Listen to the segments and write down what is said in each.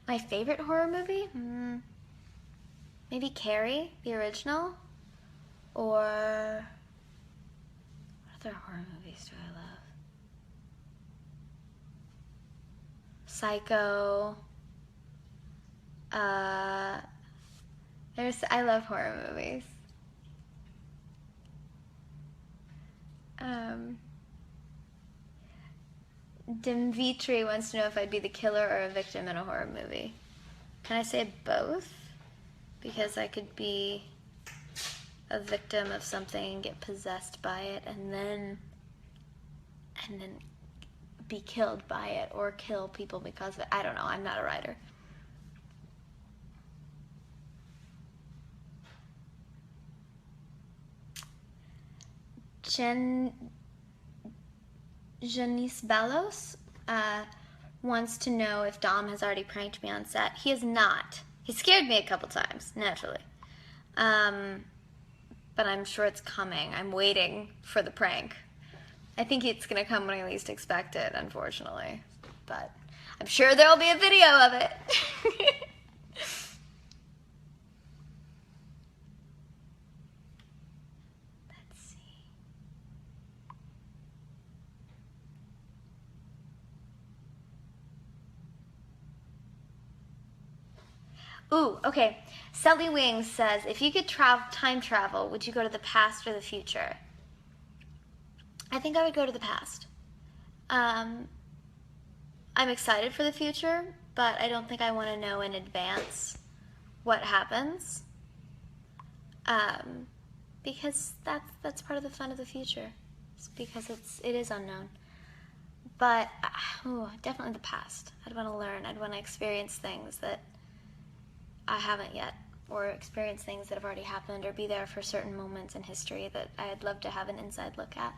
My favorite horror movie? Maybe Carrie, the original? Or what other horror movies do I love? Psycho. I love horror movies. Dimvitri wants to know if I'd be the killer or a victim in a horror movie. Can I say both? Because I could be a victim of something and get possessed by it and then be killed by it or kill people because of it. I don't know. I'm not a writer. Janice Bellos wants to know if Dom has already pranked me on set. He has not. He scared me a couple times, naturally. But I'm sure it's coming. I'm waiting for the prank. I think it's gonna come when I least expect it, unfortunately. But I'm sure there'll be a video of it. Let's see. Ooh, okay. Sally Wings says, if you could time travel, would you go to the past or the future? I think I would go to the past. I'm excited for the future, but I don't think I want to know in advance what happens. Because that's part of the fun of the future. It's because it is unknown. But definitely the past. I'd want to learn. I'd want to experience things that I haven't yet, or experience things that have already happened, or be there for certain moments in history that I'd love to have an inside look at.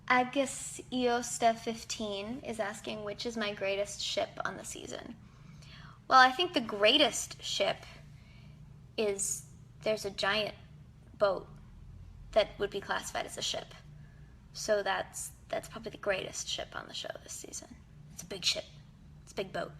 Agus Iosta 15 is asking, which is my greatest ship on the season? Well, I think the greatest ship is, there's a giant boat that would be classified as a ship. So that's probably the greatest ship on the show this season. It's a big ship. It's a big boat.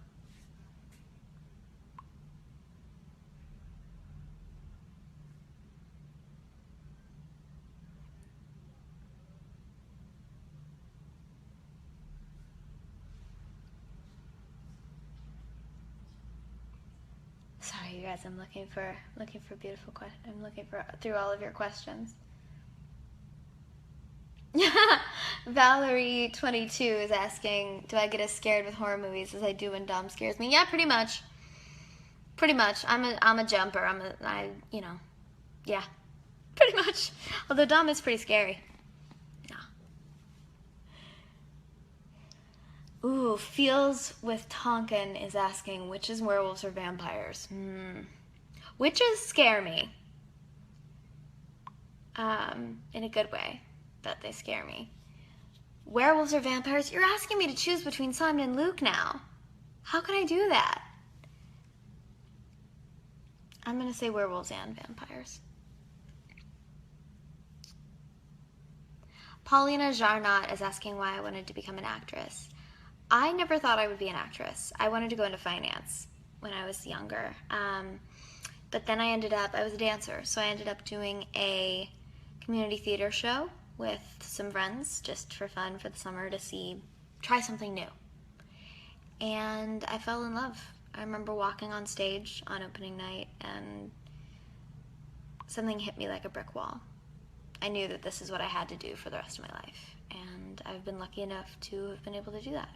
Sorry, you guys. I'm looking for beautiful questions. I'm looking through all of your questions. Valerie 22 is asking, do I get as scared with horror movies as I do when Dom scares me? Yeah, pretty much. Pretty much. I'm a jumper. Yeah, pretty much. Although Dom is pretty scary. No. Ooh, Feels with Tonkin is asking, witches, werewolves, or vampires? Witches scare me. In a good way, that they scare me. Werewolves or vampires? You're asking me to choose between Simon and Luke now. How can I do that? I'm gonna say werewolves and vampires. Paulina Jarnot is asking why I wanted to become an actress. I never thought I would be an actress. I wanted to go into finance when I was younger. But then I was a dancer, so I ended up doing a community theater show with some friends, just for fun, for the summer, to try something new. And I fell in love. I remember walking on stage on opening night, and something hit me like a brick wall. I knew that this is what I had to do for the rest of my life, and I've been lucky enough to have been able to do that.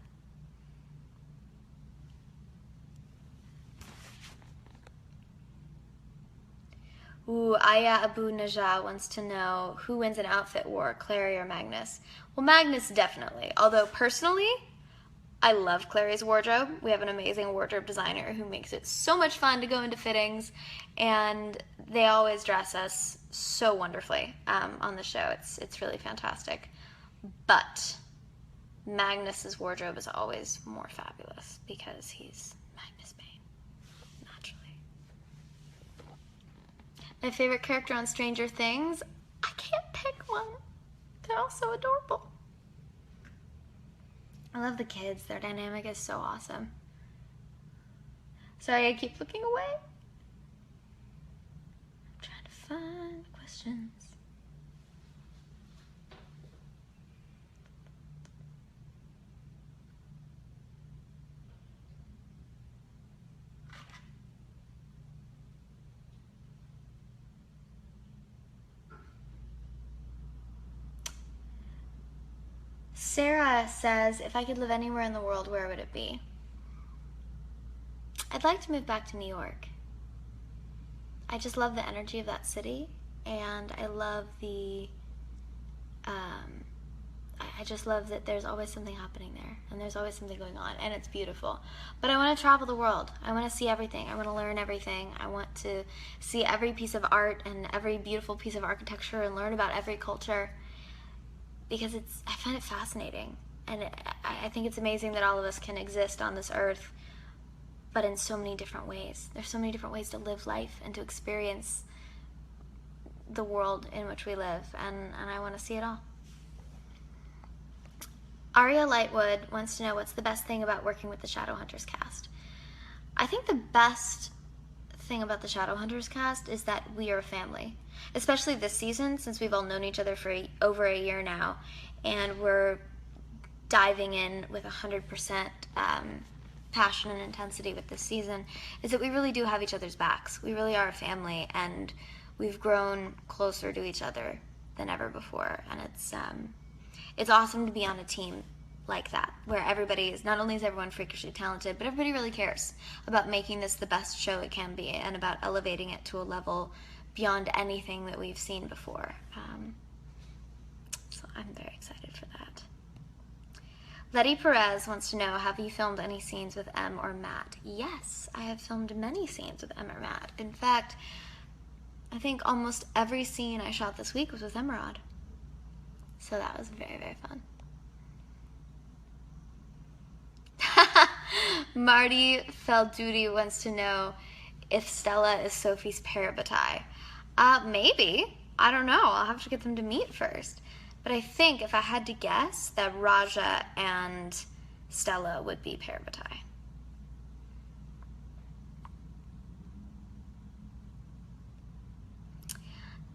Ooh, Aya Abu Najah wants to know who wins an outfit war, Clary or Magnus? Well, Magnus definitely. Although personally, I love Clary's wardrobe. We have an amazing wardrobe designer who makes it so much fun to go into fittings, and they always dress us so wonderfully on the show. It's really fantastic. But Magnus's wardrobe is always more fabulous because he's Magnus Bane, naturally. My favorite character on Stranger Things? I can't pick one. They're all so adorable. I love the kids. Their dynamic is so awesome. Sorry, I keep looking away. I'm trying to find questions. Sarah says, if I could live anywhere in the world, where would it be? I'd like to move back to New York. I just love the energy of that city, and I love the, I just love that there's always something happening there, and there's always something going on, and it's beautiful. But I want to travel the world. I want to see everything. I want to learn everything. I want to see every piece of art and every beautiful piece of architecture and learn about every culture, because I find it fascinating, and I think it's amazing that all of us can exist on this earth, but in so many different ways. There's so many different ways to live life and to experience the world in which we live, and I want to see it all. Aria Lightwood wants to know, what's the best thing about working with the Shadowhunters cast? I think the best thing about the Shadowhunters cast is that we are a family, especially this season, since we've all known each other for over a year now, and we're diving in with 100% passion and intensity with this season, is that we really do have each other's backs. We really are a family, and we've grown closer to each other than ever before, and it's awesome to be on a team like that, where everybody is, not only is everyone freakishly talented, but everybody really cares about making this the best show it can be, and about elevating it to a level beyond anything that we've seen before. So I'm very excited for that. Letty Perez wants to know, have you filmed any scenes with Em or Matt? Yes, I have filmed many scenes with Em or Matt. In fact, I think almost every scene I shot this week was with Emerald. So that was very, very fun. Marty Felduty wants to know if Stella is Sophie's parabatai. Maybe. I don't know. I'll have to get them to meet first. But I think if I had to guess, that Raja and Stella would be parabatai.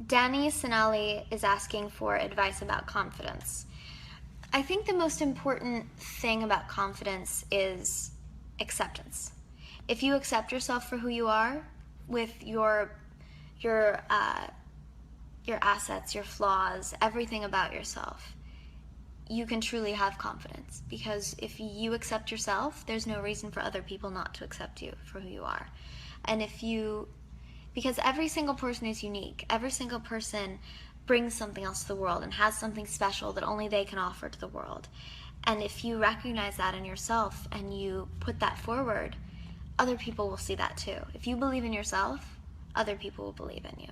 Danny Sinali is asking for advice about confidence. I think the most important thing about confidence is acceptance. If you accept yourself for who you are, with your assets, your flaws, everything about yourself, you can truly have confidence. Because if you accept yourself, there's no reason for other people not to accept you for who you are. And because every single person is unique. Every single person brings something else to the world and has something special that only they can offer to the world. And if you recognize that in yourself and you put that forward, other people will see that too. If you believe in yourself, other people will believe in you.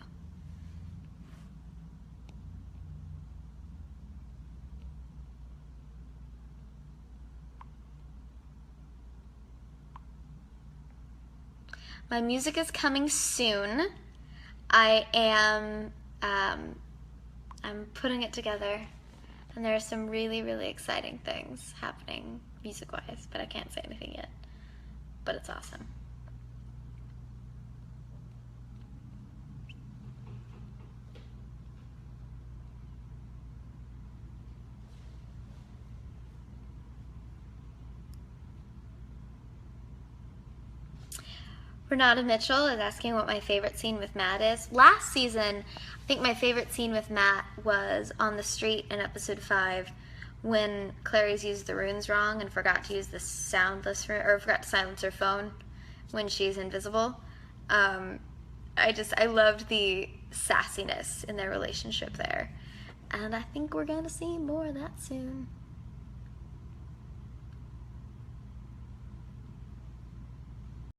My music is coming soon. I'm putting it together, and there are some really, really exciting things happening music-wise, but I can't say anything yet. But it's awesome. Renata Mitchell is asking what my favorite scene with Matt is. Last season, I think my favorite scene with Matt was on the street in episode 5 when Clarice used the runes wrong and forgot to use the soundless, or forgot to silence her phone when she's invisible. I loved the sassiness in their relationship there. And I think we're going to see more of that soon.